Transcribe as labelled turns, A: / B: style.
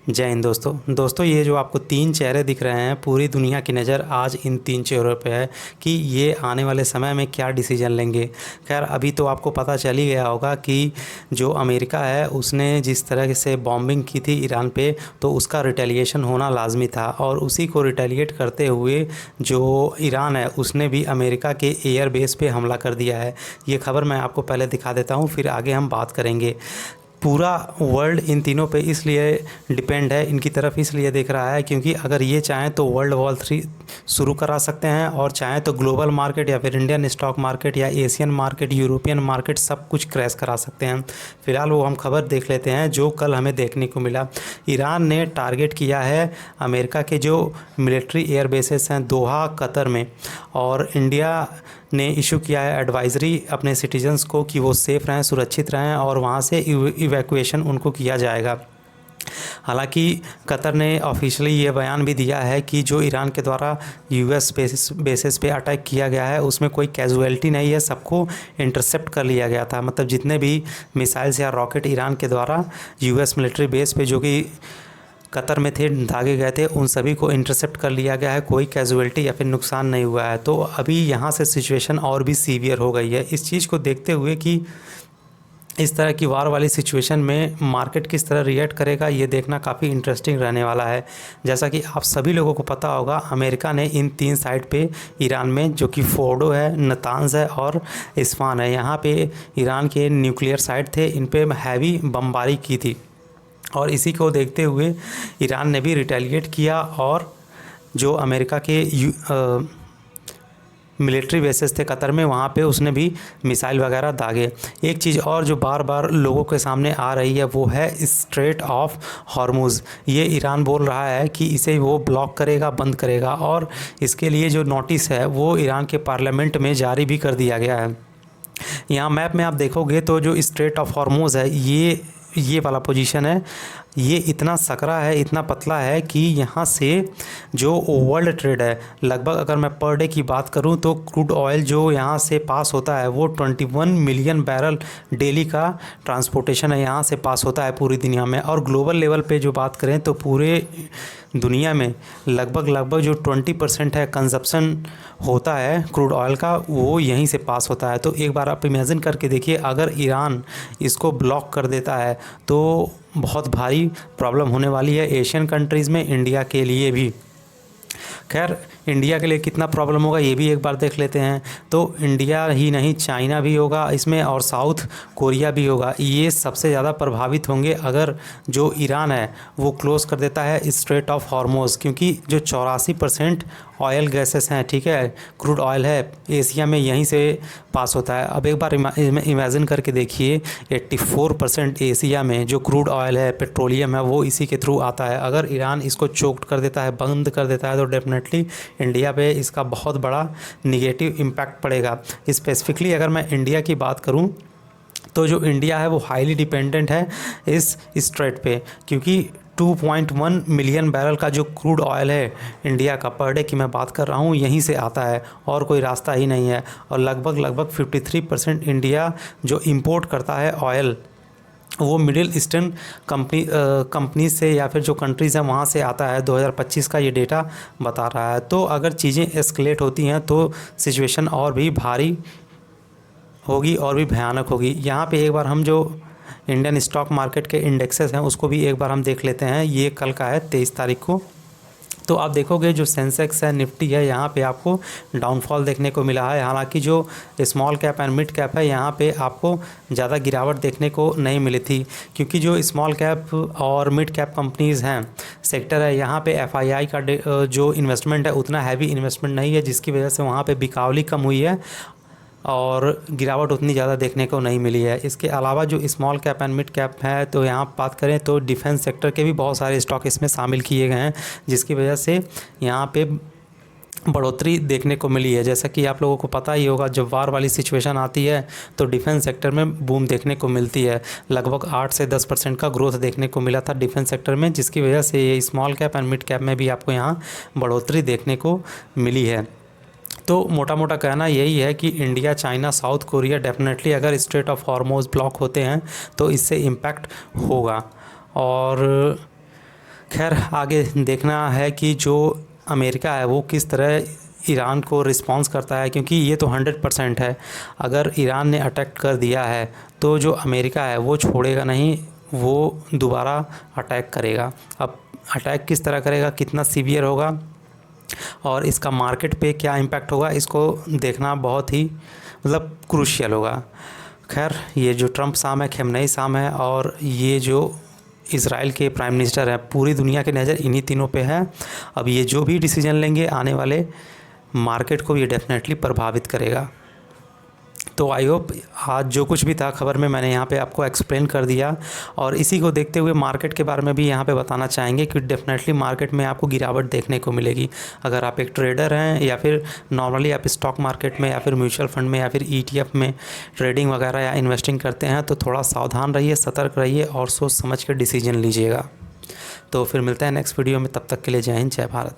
A: जय हिंद दोस्तों ये जो आपको तीन चेहरे दिख रहे हैं, पूरी दुनिया की नज़र आज इन तीन चेहरों पे है कि ये आने वाले समय में क्या डिसीजन लेंगे। खैर अभी तो आपको पता चल ही गया होगा कि जो अमेरिका है उसने जिस तरह से बॉम्बिंग की थी ईरान पे, तो उसका रिटेलिएशन होना लाजमी था और उसी को रिटेलिएट करते हुए जो ईरान है उसने भी अमेरिका के एयर बेस पे हमला कर दिया है। ये खबर मैं आपको पहले दिखा देता हूँ, फिर आगे हम बात करेंगे। पूरा वर्ल्ड इन तीनों पे इसलिए डिपेंड है, इनकी तरफ इसलिए देख रहा है क्योंकि अगर ये चाहें तो वर्ल्ड वॉर 3 शुरू करा सकते हैं और चाहें तो ग्लोबल मार्केट या फिर इंडियन स्टॉक मार्केट या एशियन मार्केट, यूरोपियन मार्केट सब कुछ क्रैश करा सकते हैं। फ़िलहाल वो हम खबर देख लेते हैं जो कल हमें देखने को मिला। ईरान ने टारगेट किया है अमेरिका के जो मिलिट्री एयर बेसेस हैं दोहा कतर में, और इंडिया ने इशू किया है एडवाइज़री अपने सिटीजन्स को कि वो सेफ़ रहें, सुरक्षित रहें और वहाँ से इवैक्यूएशन उनको किया जाएगा। हालांकि कतर ने ऑफिशियली ये बयान भी दिया है कि जो ईरान के द्वारा यूएस बेसिस पे अटैक किया गया है उसमें कोई कैजुअलिटी नहीं है, सबको इंटरसेप्ट कर लिया गया था। मतलब जितने भी मिसाइल्स या रॉकेट ईरान के द्वारा यूएस मिलिट्री बेस पे जो कि कतर में थे दागे गए थे उन सभी को इंटरसेप्ट कर लिया गया है, कोई कैजुअलिटी या फिर नुकसान नहीं हुआ है। तो अभी यहाँ से सिचुएशन और भी सीवियर हो गई है। इस चीज़ को देखते हुए कि इस तरह की वार वाली सिचुएशन में मार्केट किस तरह रिएक्ट करेगा, ये देखना काफ़ी इंटरेस्टिंग रहने वाला है। जैसा कि आप सभी लोगों को पता होगा, अमेरिका ने इन तीन साइट पे ईरान में, जो कि फोर्डो है, नतांज है और इस्फान है, यहाँ पे ईरान के न्यूक्लियर साइट थे, इन पे हैवी बमबारी की थी और इसी को देखते हुए ईरान ने भी रिटेलिएट किया और जो अमेरिका के मिलिट्री बेसेस थे कतर में वहाँ पे उसने भी मिसाइल वगैरह दागे। एक चीज़ और जो बार बार लोगों के सामने आ रही है वो है स्ट्रेट ऑफ हॉर्मुज़। ये ईरान बोल रहा है कि इसे वो ब्लॉक करेगा, बंद करेगा, और इसके लिए जो नोटिस है वो ईरान के पार्लियामेंट में जारी भी कर दिया गया है। यहाँ मैप में आप देखोगे तो जो स्ट्रेट ऑफ हॉर्मुज़ है ये वाला पोजीशन है, ये इतना सकरा है, इतना पतला है कि यहाँ से जो वर्ल्ड ट्रेड है लगभग, अगर मैं पर डे की बात करूँ तो क्रूड ऑयल जो यहाँ से पास होता है वो 21 मिलियन बैरल डेली का ट्रांसपोर्टेशन है, यहाँ से पास होता है पूरी दुनिया में। और ग्लोबल लेवल पे जो बात करें तो पूरे दुनिया में लगभग जो 20% है कंजप्शन होता है क्रूड ऑयल का, वो यहीं से पास होता है। तो एक बार आप इमेजिन करके देखिए, अगर ईरान इसको ब्लॉक कर देता है तो बहुत भारी प्रॉब्लम होने वाली है एशियन कंट्रीज़ में, इंडिया के लिए भी। खैर इंडिया के लिए कितना प्रॉब्लम होगा ये भी एक बार देख लेते हैं। तो इंडिया ही नहीं, चाइना भी होगा इसमें और साउथ कोरिया भी होगा। ये सबसे ज़्यादा प्रभावित होंगे अगर जो ईरान है वो क्लोज़ कर देता है स्ट्रेट ऑफ हॉर्मुज़, क्योंकि जो 84% ऑयल गैसेस हैं, ठीक है, क्रूड ऑयल है, एशिया में यहीं से पास होता है। अब एक बार इमेजिन करके देखिए, 84% एशिया में जो क्रूड ऑयल है, पेट्रोलियम है, वो इसी के थ्रू आता है। अगर ईरान इसको चोक्ड कर देता है, बंद कर देता है, तो डेफिनेटली इंडिया पे इसका बहुत बड़ा निगेटिव इम्पैक्ट पड़ेगा। स्पेसिफिकली अगर मैं इंडिया की बात करूं तो जो इंडिया है वो हाईली डिपेंडेंट है इस स्ट्रेट पे, क्योंकि 2.1 मिलियन बैरल का जो क्रूड ऑयल है इंडिया का पर डे की मैं बात कर रहा हूँ, यहीं से आता है और कोई रास्ता ही नहीं है। और लगभग 53% इंडिया जो इंपोर्ट करता है ऑयल वो मिडिल ईस्टर्न कंपनी से या फिर जो कंट्रीज़ हैं वहाँ से आता है। 2025 का ये डेटा बता रहा है। तो अगर चीज़ें एस्केलेट होती हैं तो सिचुएशन और भी भारी होगी और भी भयानक होगी। यहाँ पे एक बार हम जो इंडियन स्टॉक मार्केट के इंडेक्सेस हैं उसको भी एक बार हम देख लेते हैं। ये कल का है 23 तारीख को। तो आप देखोगे जो सेंसेक्स है, निफ्टी है, यहाँ पे आपको डाउनफॉल देखने को मिला है। हालांकि जो small cap and mid cap है यहाँ पे आपको ज़्यादा गिरावट देखने को नहीं मिली थी, क्योंकि जो स्मॉल कैप और मिड कैप कंपनीज़ हैं, सेक्टर है, यहाँ पे एफआईआई का जो इन्वेस्टमेंट है उतना हैवी इन्वेस्टमेंट नहीं है, जिसकी वजह से वहाँ पर बिकावली कम हुई है और गिरावट उतनी ज़्यादा देखने को नहीं मिली है। इसके अलावा जो small cap and mid cap है, तो यहाँ बात करें तो डिफेंस सेक्टर के भी बहुत सारे स्टॉक इसमें शामिल किए गए हैं, जिसकी वजह से यहाँ पे बढ़ोतरी देखने को मिली है। जैसा कि आप लोगों को पता ही होगा, जब वार वाली सिचुएशन आती है तो डिफेंस सेक्टर में बूम देखने को मिलती है। लगभग 8 से 10% का ग्रोथ देखने को मिला था डिफेंस सेक्टर में, जिसकी वजह से ये small cap and mid cap में भी आपको यहाँ बढ़ोतरी देखने को मिली है। तो मोटा मोटा कहना यही है कि India, China, south Korea definitely अगर स्ट्रेट ऑफ हॉर्मुज़ ब्लॉक होते हैं तो इससे इम्पैक्ट होगा। और खैर आगे देखना है कि जो अमेरिका है वो किस तरह ईरान को रिस्पॉन्स करता है, क्योंकि ये तो 100% है। अगर ईरान ने अटैक कर दिया है तो जो अमेरिका है वो छोड़ेगा नहीं, वो दोबारा अटैक करेगा। अब अटैक किस तरह करेगा, कितना सीवियर होगा और इसका मार्केट पे क्या इम्पैक्ट होगा, इसको देखना बहुत ही मतलब क्रूशियल होगा। खैर ये जो ट्रंप साहब है, खamenei साहब है, और ये जो इज़राइल के प्राइम मिनिस्टर है, पूरी दुनिया की नज़र इन्हीं तीनों पे है। अब ये जो भी डिसीजन लेंगे आने वाले मार्केट को ये डेफिनेटली प्रभावित करेगा। तो आई होप आज जो कुछ भी था खबर में मैंने यहाँ पे आपको एक्सप्लेन कर दिया, और इसी को देखते हुए मार्केट के बारे में भी यहाँ पे बताना चाहेंगे कि डेफिनेटली मार्केट में आपको गिरावट देखने को मिलेगी। अगर आप एक ट्रेडर हैं या फिर नॉर्मली आप स्टॉक मार्केट में या फिर म्यूचुअल फंड में या फिर ETF में ट्रेडिंग वगैरह या इन्वेस्टिंग करते हैं तो थोड़ा सावधान रहिए, सतर्क रहिए और सोच समझ कर डिसीजन लीजिएगा। तो फिर मिलते हैं नेक्स्ट वीडियो में, तब तक के लिए जय हिंद, जय भारत।